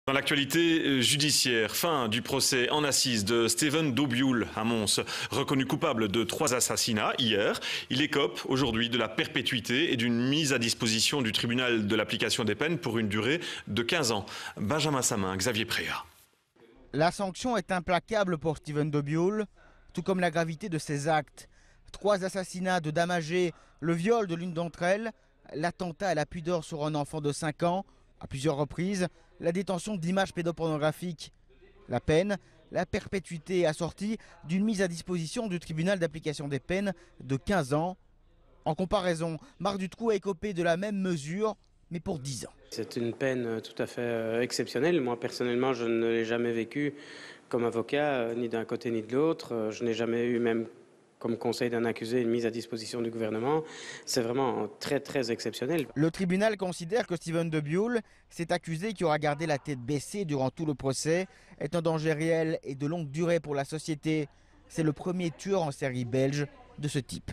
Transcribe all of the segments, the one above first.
Dans l'actualité judiciaire, fin du procès en assises de Steven Dobioul à Mons. Reconnu coupable de 3 assassinats hier, il écope aujourd'hui de la perpétuité et d'une mise à disposition du tribunal de l'application des peines pour une durée de 15 ans. Benjamin Samin, Xavier Préat. La sanction est implacable pour Steven Dobioul, tout comme la gravité de ses actes. 3 assassinats de dames âgées, le viol de l'une d'entre elles, l'attentat à la pudeur sur un enfant de 5 ans, à plusieurs reprises, la détention d'images pédopornographiques. La peine, la perpétuité assortie d'une mise à disposition du tribunal d'application des peines de 15 ans. En comparaison, Marc Dutroux a écopé de la même mesure, mais pour 10 ans. C'est une peine tout à fait exceptionnelle. Moi, personnellement, je ne l'ai jamais vécu comme avocat, ni d'un côté ni de l'autre. Je n'ai jamais eu, même comme conseil d'un accusé, une mise à disposition du gouvernement. C'est vraiment très, très exceptionnel. Le tribunal considère que Steven Dobioul, cet accusé qui aura gardé la tête baissée durant tout le procès, est un danger réel et de longue durée pour la société. C'est le premier tueur en série belge de ce type.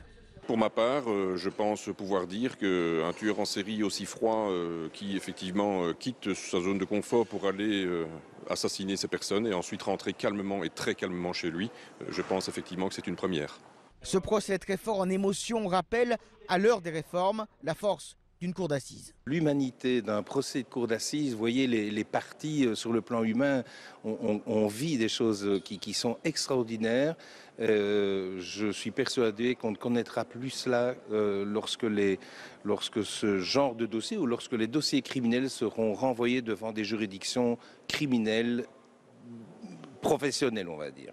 Pour ma part, je pense pouvoir dire qu'un tueur en série aussi froid qui effectivement quitte sa zone de confort pour aller assassiner ces personnes et ensuite rentrer calmement et très calmement chez lui, je pense effectivement que c'est une première. Ce procès très fort en émotion rappelle, à l'heure des réformes, la force d'une cour d'assises. L'humanité d'un procès de cour d'assises, vous voyez les parties sur le plan humain, on vit des choses qui sont extraordinaires. Je suis persuadé qu'on ne connaîtra plus cela lorsque ce genre de dossier ou lorsque les dossiers criminels seront renvoyés devant des juridictions criminelles professionnelles, on va dire.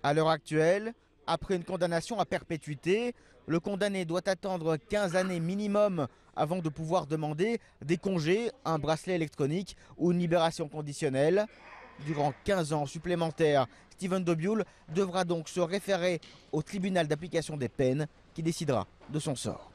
À l'heure actuelle, après une condamnation à perpétuité, le condamné doit attendre 15 années minimum avant de pouvoir demander des congés, un bracelet électronique ou une libération conditionnelle. Durant 15 ans supplémentaires, Steven Dobioul devra donc se référer au tribunal d'application des peines qui décidera de son sort.